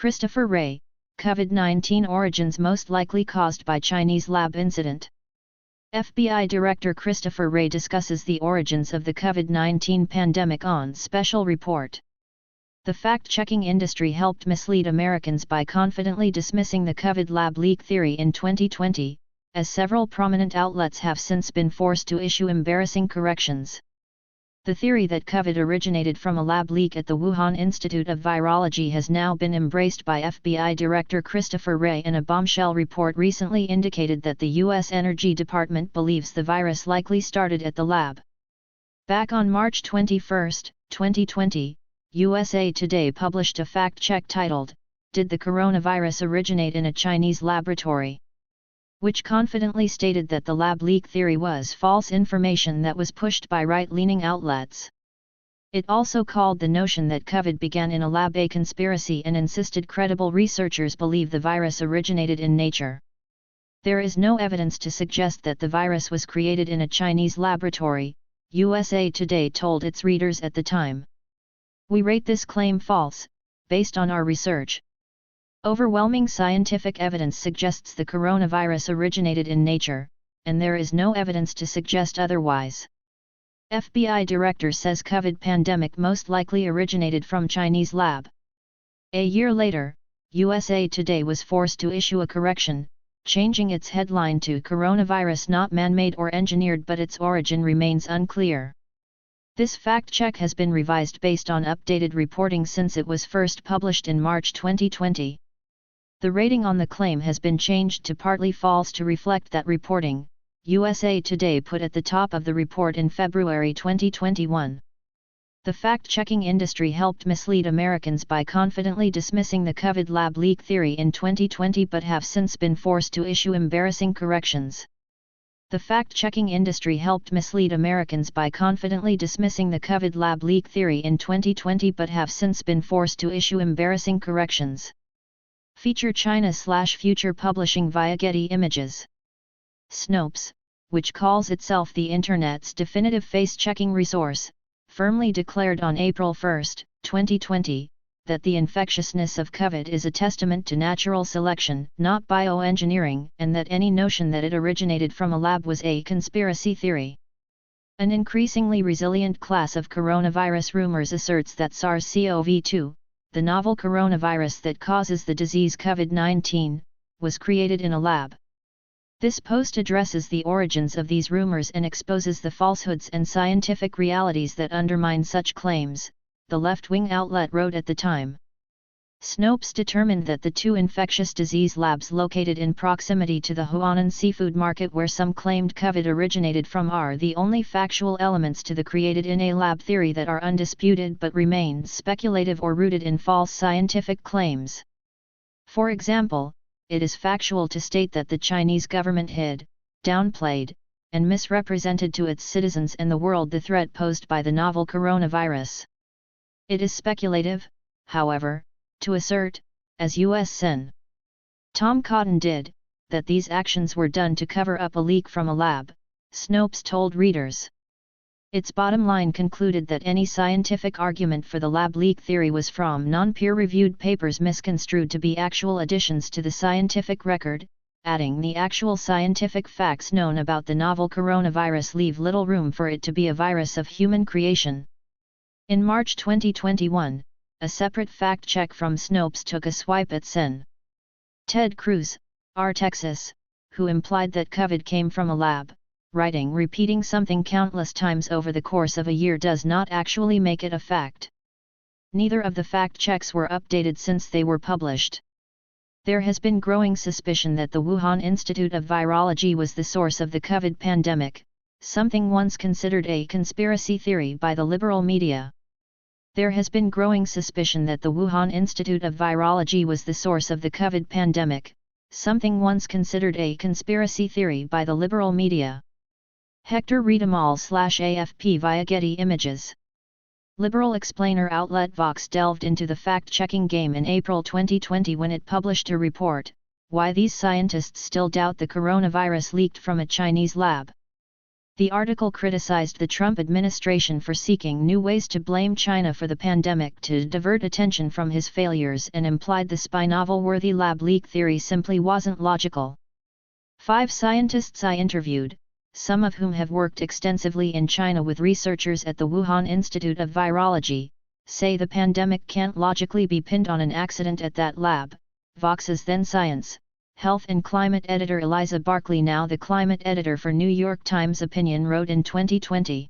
Christopher Wray, COVID-19 origins most likely caused by Chinese lab incident. FBI Director Christopher Wray discusses the origins of the COVID-19 pandemic on special report. The fact-checking industry helped mislead Americans by confidently dismissing the COVID lab leak theory in 2020, as several prominent outlets have since been forced to issue embarrassing corrections. The theory that COVID originated from a lab leak at the Wuhan Institute of Virology has now been embraced by FBI Director Christopher Wray, and a bombshell report recently indicated that the U.S. Energy Department believes the virus likely started at the lab. Back on March 21, 2020, USA Today published a fact-check titled, "Did the coronavirus originate in a Chinese laboratory?" which confidently stated that the lab leak theory was false information that was pushed by right-leaning outlets. It also called the notion that COVID began in a lab a conspiracy and insisted credible researchers believe the virus originated in nature. There is no evidence to suggest that the virus was created in a Chinese laboratory, USA Today told its readers at the time. We rate this claim false, based on our research. Overwhelming scientific evidence suggests the coronavirus originated in nature, and there is no evidence to suggest otherwise. FBI Director says COVID pandemic most likely originated from Chinese lab. A year later, USA Today was forced to issue a correction, changing its headline to "Coronavirus not man-made or engineered, but its origin remains unclear." This fact-check has been revised based on updated reporting since it was first published in March 2020. The rating on the claim has been changed to partly false to reflect that reporting, USA Today put at the top of the report in February 2021. The fact-checking industry helped mislead Americans by confidently dismissing the COVID lab leak theory in 2020 but have since been forced to issue embarrassing corrections. The fact-checking industry helped mislead Americans by confidently dismissing the COVID lab leak theory in 2020 but have since been forced to issue embarrassing corrections. Feature China/Future Publishing via Getty Images. Snopes, which calls itself the Internet's definitive face-checking resource, firmly declared on April 1, 2020, that the infectiousness of COVID is a testament to natural selection, not bioengineering, and that any notion that it originated from a lab was a conspiracy theory. An increasingly resilient class of coronavirus rumors asserts that SARS-CoV-2, the novel coronavirus that causes the disease COVID-19, was created in a lab. This post addresses the origins of these rumors and exposes the falsehoods and scientific realities that undermine such claims, the left-wing outlet wrote at the time. Snopes determined that the two infectious disease labs located in proximity to the Huanan seafood market where some claimed COVID originated from are the only factual elements to the created in a lab theory that are undisputed but remain speculative or rooted in false scientific claims. For example, it is factual to state that the Chinese government hid, downplayed, and misrepresented to its citizens and the world the threat posed by the novel coronavirus. It is speculative, however, to assert, as U.S. Sen. Tom Cotton did, that these actions were done to cover up a leak from a lab, Snopes told readers. Its bottom line concluded that any scientific argument for the lab leak theory was from non-peer-reviewed papers misconstrued to be actual additions to the scientific record, adding the actual scientific facts known about the novel coronavirus leave little room for it to be a virus of human creation. In March 2021, a separate fact-check from Snopes took a swipe at Sen. Ted Cruz, R. Texas, who implied that COVID came from a lab, writing repeating something countless times over the course of a year does not actually make it a fact. Neither of the fact-checks were updated since they were published. There has been growing suspicion that the Wuhan Institute of Virology was the source of the COVID pandemic, something once considered a conspiracy theory by the liberal media. There has been growing suspicion that the Wuhan Institute of Virology was the source of the COVID pandemic, something once considered a conspiracy theory by the liberal media. Hector Redamal/AFP via Getty Images. Liberal explainer outlet Vox delved into the fact-checking game in April 2020 when it published a report, Why These Scientists Still Doubt the Coronavirus Leaked from a Chinese Lab. The article criticized the Trump administration for seeking new ways to blame China for the pandemic to divert attention from his failures and implied the spy novel-worthy lab leak theory simply wasn't logical. 5 scientists I interviewed, some of whom have worked extensively in China with researchers at the Wuhan Institute of Virology, say the pandemic can't logically be pinned on an accident at that lab. Vox's then Science, Health and Climate editor Eliza Barkley, now the climate editor for New York Times Opinion, wrote in 2020.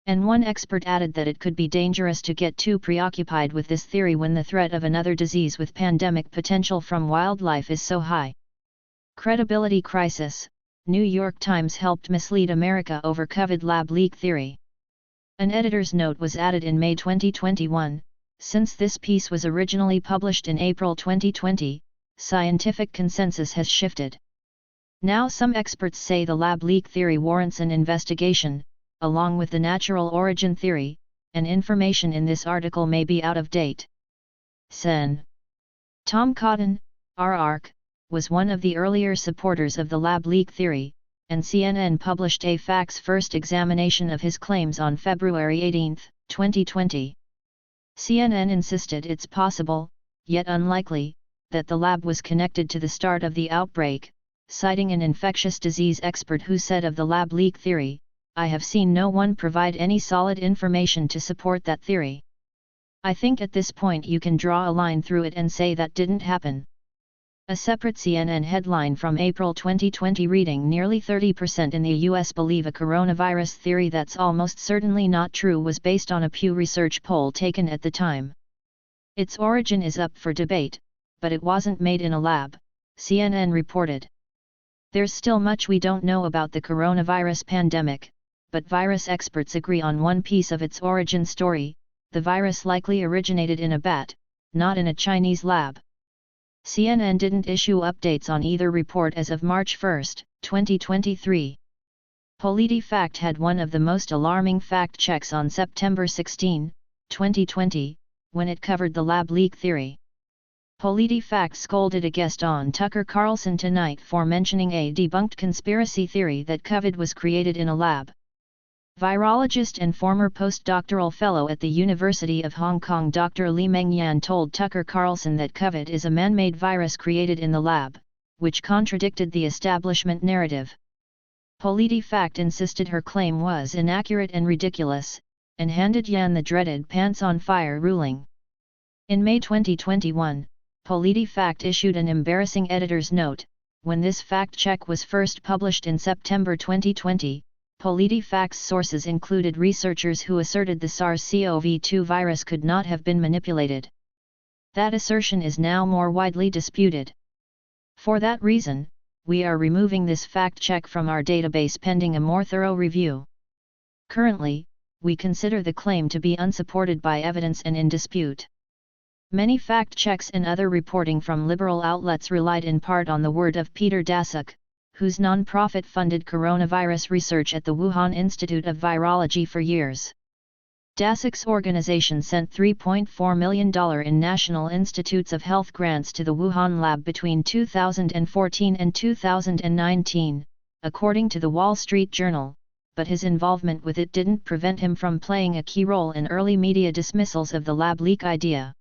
And one expert added that it could be dangerous to get too preoccupied with this theory when the threat of another disease with pandemic potential from wildlife is so high. Credibility crisis. New York Times helped mislead America over COVID lab leak theory. An editor's note was added in May 2021. Since this piece was originally published in April 2020, scientific consensus has shifted. Now some experts say the lab leak theory warrants an investigation, along with the natural origin theory, and information in this article may be out of date. Sen. Tom Cotton, R.Arc., was one of the earlier supporters of the lab leak theory, and CNN published a facts-first examination of his claims on February 18, 2020. CNN insisted it's possible, yet unlikely, that the lab was connected to the start of the outbreak, citing an infectious disease expert who said of the lab leak theory, "I have seen no one provide any solid information to support that theory. I think at this point you can draw a line through it and say that didn't happen." A separate CNN headline from April 2020 reading, "Nearly 30% in the US believe a coronavirus theory that's almost certainly not true," was based on a Pew Research poll taken at the time. Its origin is up for debate, but it wasn't made in a lab, CNN reported. There's still much we don't know about the coronavirus pandemic, but virus experts agree on one piece of its origin story: the virus likely originated in a bat, not in a Chinese lab. CNN didn't issue updates on either report as of March 1, 2023. PolitiFact had one of the most alarming fact checks on September 16, 2020, when it covered the lab leak theory. PolitiFact scolded a guest on Tucker Carlson Tonight for mentioning a debunked conspiracy theory that COVID was created in a lab. Virologist and former postdoctoral fellow at the University of Hong Kong Dr. Li Mengyan told Tucker Carlson that COVID is a man-made virus created in the lab, which contradicted the establishment narrative. PolitiFact insisted her claim was inaccurate and ridiculous, and handed Yan the dreaded pants on fire ruling. In May 2021, PolitiFact issued an embarrassing editor's note. When this fact check was first published in September 2020, PolitiFact's sources included researchers who asserted the SARS-CoV-2 virus could not have been manipulated. That assertion is now more widely disputed. For that reason, we are removing this fact check from our database pending a more thorough review. Currently, we consider the claim to be unsupported by evidence and in dispute. Many fact checks and other reporting from liberal outlets relied in part on the word of Peter Daszak, whose non-profit funded coronavirus research at the Wuhan Institute of Virology for years. Daszak's organization sent $3.4 million in National Institutes of Health grants to the Wuhan lab between 2014 and 2019, according to the Wall Street Journal, but his involvement with it didn't prevent him from playing a key role in early media dismissals of the lab leak idea.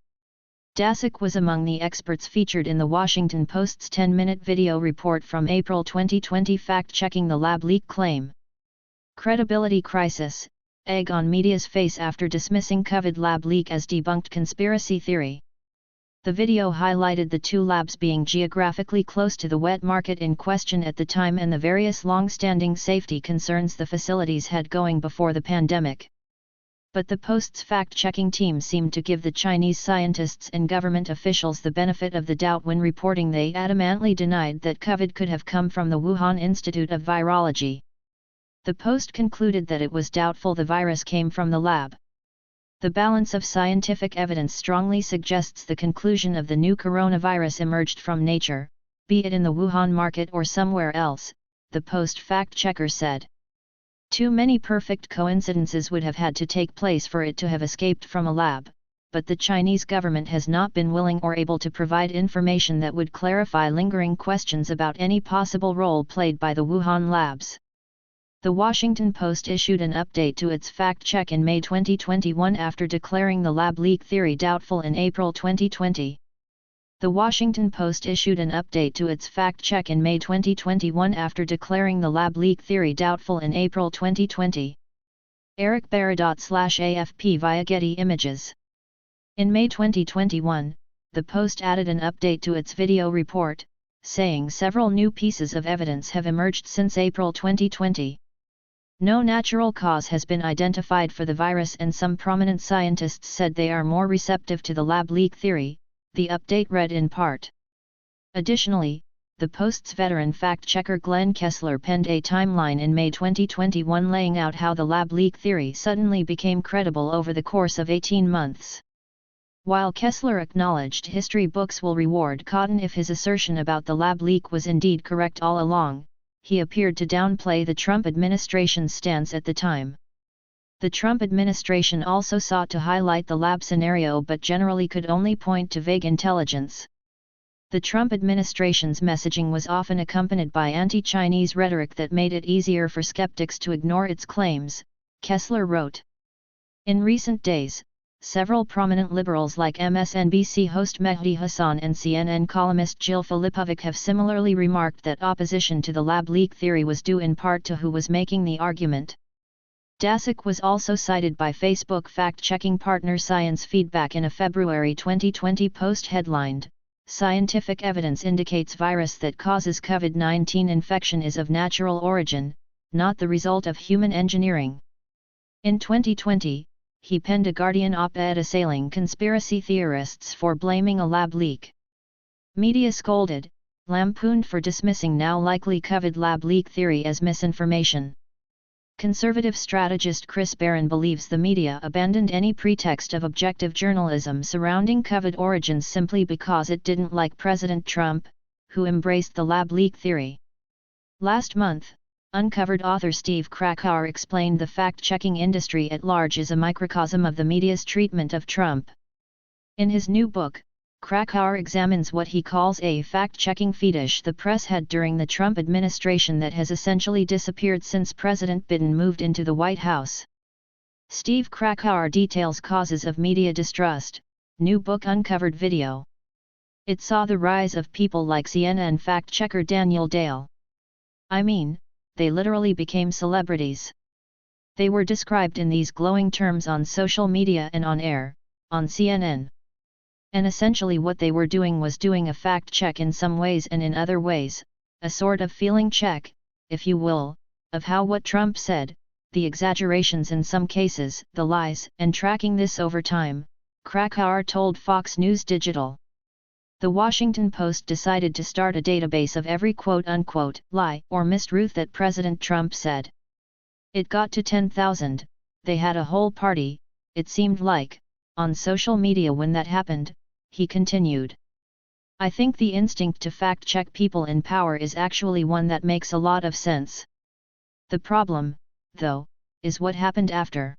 Daszak was among the experts featured in the Washington Post's 10-minute video report from April 2020 fact-checking the lab leak claim. Credibility crisis, egg on media's face after dismissing COVID lab leak as debunked conspiracy theory. The video highlighted the two labs being geographically close to the wet market in question at the time and the various long-standing safety concerns the facilities had going before the pandemic. But the Post's fact-checking team seemed to give the Chinese scientists and government officials the benefit of the doubt when reporting they adamantly denied that COVID could have come from the Wuhan Institute of Virology. The Post concluded that it was doubtful the virus came from the lab. The balance of scientific evidence strongly suggests the conclusion of the new coronavirus emerged from nature, be it in the Wuhan market or somewhere else, the Post fact-checker said. Too many perfect coincidences would have had to take place for it to have escaped from a lab, but the Chinese government has not been willing or able to provide information that would clarify lingering questions about any possible role played by the Wuhan labs. The Washington Post issued an update to its fact check in May 2021 after declaring the lab leak theory doubtful in April 2020. The Washington Post issued an update to its fact check in May 2021 after declaring the lab leak theory doubtful in April 2020. Eric Baradot/AFP via Getty Images. In May 2021, the Post added an update to its video report, saying several new pieces of evidence have emerged since April 2020. No natural cause has been identified for the virus, and some prominent scientists said they are more receptive to the lab leak theory, the update read in part. Additionally, the Post's veteran fact-checker Glenn Kessler penned a timeline in May 2021 laying out how the lab leak theory suddenly became credible over the course of 18 months. While Kessler acknowledged history books will reward Cotton if his assertion about the lab leak was indeed correct all along, he appeared to downplay the Trump administration's stance at the time. The Trump administration also sought to highlight the lab scenario but generally could only point to vague intelligence. The Trump administration's messaging was often accompanied by anti-Chinese rhetoric that made it easier for skeptics to ignore its claims, Kessler wrote. In recent days, several prominent liberals like MSNBC host Mehdi Hasan and CNN columnist Jill Filipovic have similarly remarked that opposition to the lab leak theory was due in part to who was making the argument. Daszak was also cited by Facebook fact-checking partner Science Feedback in a February 2020 post headlined, "Scientific evidence indicates virus that causes COVID-19 infection is of natural origin, not the result of human engineering." In 2020, he penned a Guardian op-ed assailing conspiracy theorists for blaming a lab leak. Media scolded, lampooned for dismissing now likely COVID lab leak theory as misinformation. Conservative strategist Chris Barron believes the media abandoned any pretext of objective journalism surrounding COVID origins simply because it didn't like President Trump, who embraced the lab leak theory. Last month, Uncovered author Steve Krakauer explained the fact-checking industry at large is a microcosm of the media's treatment of Trump. In his new book, Krakauer examines what he calls a fact-checking fetish the press had during the Trump administration that has essentially disappeared since President Biden moved into the White House. Steve Krakauer details causes of media distrust, new book Uncovered video. It saw the rise of people like CNN fact-checker Daniel Dale. I mean, they literally became celebrities. They were described in these glowing terms on social media and on air, on CNN. And essentially what they were doing was doing a fact check in some ways and in other ways, a sort of feeling check, if you will, of how what Trump said, the exaggerations in some cases, the lies, and tracking this over time, Krakauer told Fox News Digital. The Washington Post decided to start a database of every quote-unquote lie or mistruth that President Trump said. It got to 10,000, they had a whole party, it seemed like, on social media when that happened, he continued. I think the instinct to fact-check people in power is actually one that makes a lot of sense. The problem, though, is what happened after.